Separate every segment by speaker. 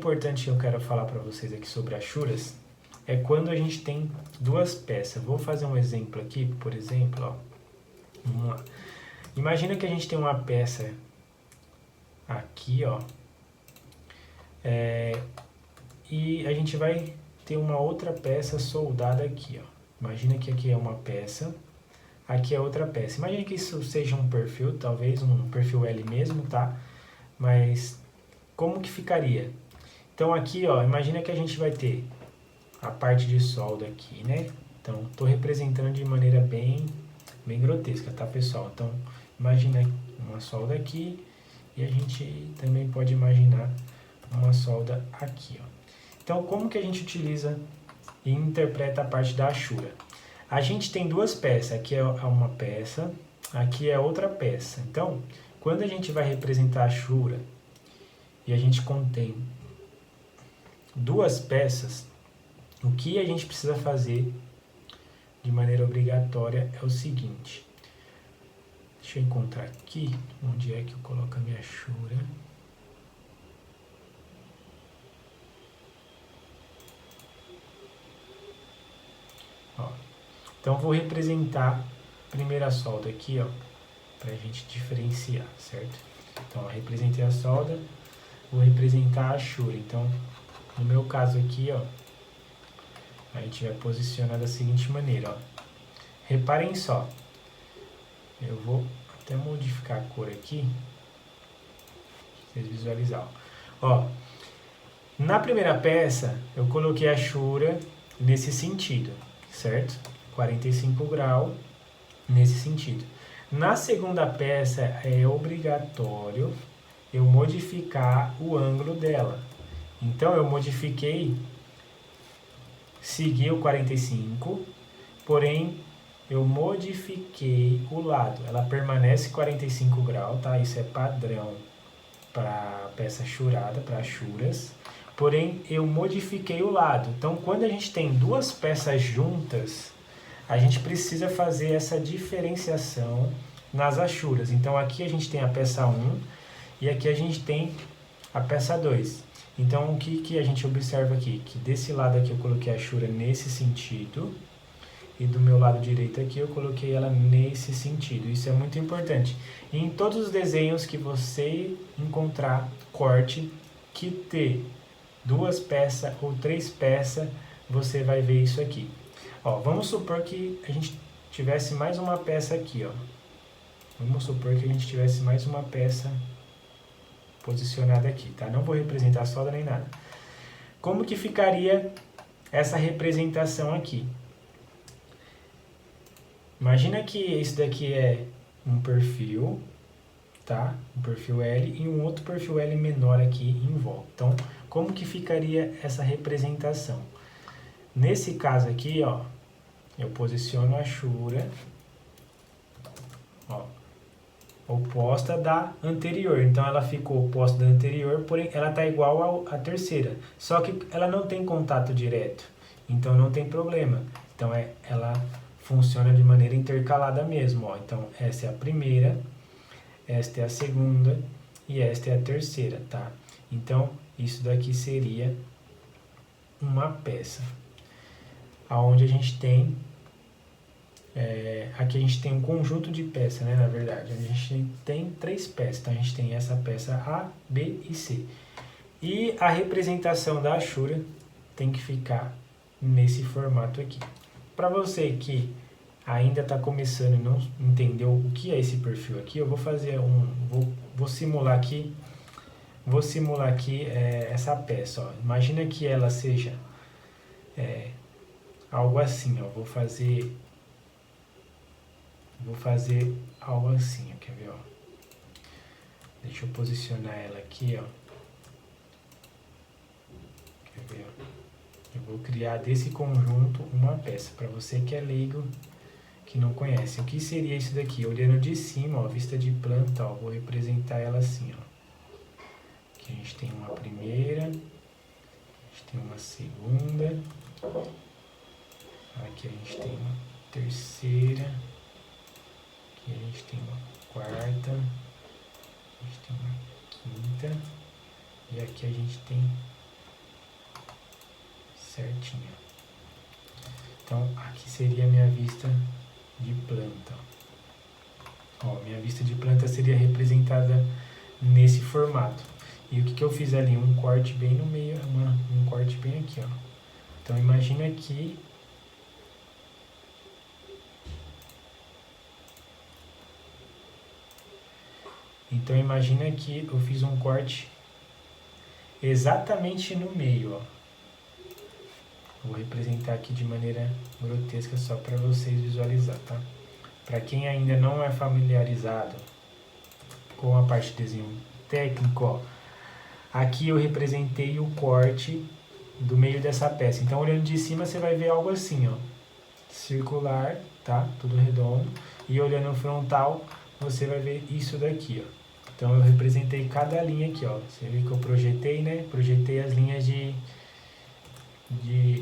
Speaker 1: Importante que eu quero falar para vocês aqui sobre achuras é quando a gente tem duas peças. Vou fazer um exemplo aqui, por exemplo, ó. Vamos lá. Imagina que a gente tem uma peça aqui, ó, e a gente vai ter uma outra peça soldada aqui, ó. Imagina que aqui é uma peça, aqui é outra peça. Imagina que isso seja um perfil, talvez um perfil L mesmo, tá? Mas como que ficaria? Então aqui, ó, imagina que a gente vai ter a parte de solda aqui, né? Então, estou representando de maneira bem grotesca, tá, pessoal? Então, imagina uma solda aqui e a gente também pode imaginar uma solda aqui, ó. Então, como que a gente utiliza e interpreta a parte da achura? A gente tem duas peças, aqui é uma peça, aqui é outra peça. Então, quando a gente vai representar a achura e a gente contém duas peças, o que a gente precisa fazer de maneira obrigatória é o seguinte. Deixa eu encontrar aqui onde é que eu coloco a minha achura. Ó, então vou representar a primeira solda aqui, ó, para a gente diferenciar, certo? Então, ó, representei a solda, vou representar a achura. Então, no meu caso aqui, ó, a gente vai posicionar da seguinte maneira, ó. Reparem só, eu vou até modificar a cor aqui, pra vocês visualizarem. Ó, na primeira peça, eu coloquei a achura nesse sentido, certo? 45 graus nesse sentido. Na segunda peça, é obrigatório eu modificar o ângulo dela. Então, eu modifiquei, segui o 45, porém, eu modifiquei o lado. Ela permanece 45 graus, tá? Isso é padrão para peça achurada, para achuras. Porém, eu modifiquei o lado. Então, quando a gente tem duas peças juntas, a gente precisa fazer essa diferenciação nas achuras. Então, aqui a gente tem a peça 1 e aqui a gente tem a peça 2. Então, o que a gente observa aqui? Que desse lado aqui eu coloquei a achura nesse sentido e do meu lado direito aqui eu coloquei ela nesse sentido. Isso é muito importante. E em todos os desenhos que você encontrar corte que ter duas peças ou três peças, você vai ver isso aqui. Ó, vamos supor que a gente tivesse mais uma peça aqui, ó. Vamos supor que a gente tivesse mais uma peça posicionada aqui, tá? Não vou representar a solda nem nada. Como que ficaria essa representação aqui? Imagina que esse daqui é um perfil, tá? Um perfil L e um outro perfil L menor aqui em volta. Então, como que ficaria essa representação? Nesse caso aqui, ó, eu posiciono a achura, ó, oposta da anterior. Então, ela ficou oposta da anterior, porém, ela está igual à terceira. Só que ela não tem contato direto. Então, não tem problema. Então, ela funciona de maneira intercalada mesmo, ó. Então, essa é a primeira, esta é a segunda e esta é a terceira, tá? Então, isso daqui seria uma peça. Aonde a gente tem... aqui a gente tem um conjunto de peças, né? Na verdade, a gente tem três peças. Então, a gente tem essa peça A, B e C. E a representação da achura tem que ficar nesse formato aqui. Para você que ainda está começando e não entendeu o que é esse perfil aqui, eu vou fazer vou simular aqui essa peça, ó. Imagina que ela seja algo assim, ó. Vou fazer algo assim, ó. Quer ver, ó? Deixa eu posicionar ela aqui, ó. Quer ver, ó? Eu vou criar desse conjunto uma peça, para você que é leigo, que não conhece. O que seria isso daqui? Olhando de cima, ó, vista de planta, ó, vou representar ela assim, ó. Aqui a gente tem uma primeira, a gente tem uma segunda, aqui a gente tem uma terceira, aqui a gente tem uma quarta, a gente tem uma quinta, e aqui a gente tem certinho. Então, aqui seria a minha vista de planta. Ó, minha vista de planta seria representada nesse formato. E o que eu fiz ali? Um corte bem no meio, um corte bem aqui, ó. Então, imagina aqui. Então, imagina que eu fiz um corte exatamente no meio, ó. Vou representar aqui de maneira grotesca só para vocês visualizar, tá? Para quem ainda não é familiarizado com a parte de desenho técnico, ó, aqui eu representei o corte do meio dessa peça. Então, olhando de cima, você vai ver algo assim, ó, circular, tá? Tudo redondo. E olhando frontal, você vai ver isso daqui, ó. Então, eu representei cada linha aqui, ó. Você vê que eu projetei, né? Projetei as linhas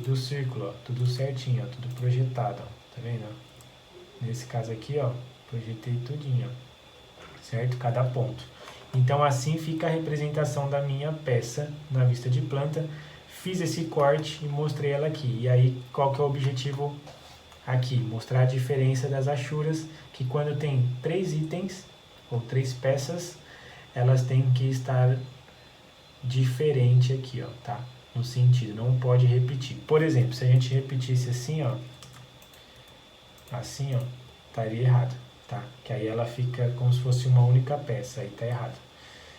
Speaker 1: do círculo, ó. Tudo certinho, ó. Tudo projetado, ó. Tá vendo? Nesse caso aqui, ó, projetei tudinho, ó. Certo? Cada ponto. Então, assim fica a representação da minha peça na vista de planta. Fiz esse corte e mostrei ela aqui. E aí, qual que é o objetivo aqui? Mostrar a diferença das achuras, que quando tem 3 itens, ou 3 peças, elas têm que estar diferente aqui, ó, tá? No sentido, não pode repetir. Por exemplo, se a gente repetisse assim, ó, estaria errado, tá? Que aí ela fica como se fosse uma única peça, aí tá errado.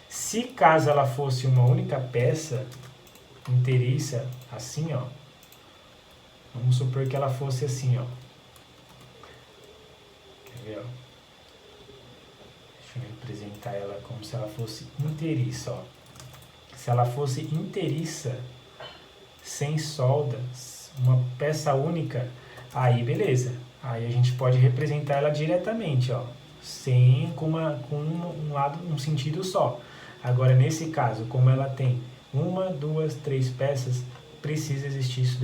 Speaker 1: Se caso ela fosse uma única peça inteiriça, assim, ó, vamos supor que ela fosse assim, ó. Quer ver, ó? Deixa eu representar ela como se ela fosse inteiriça, ó. Se ela fosse inteiriça, sem solda, uma peça única, aí beleza. Aí a gente pode representar ela diretamente, ó, com um sentido só. Agora, nesse caso, como ela tem 1, 2, 3 peças, precisa existir isso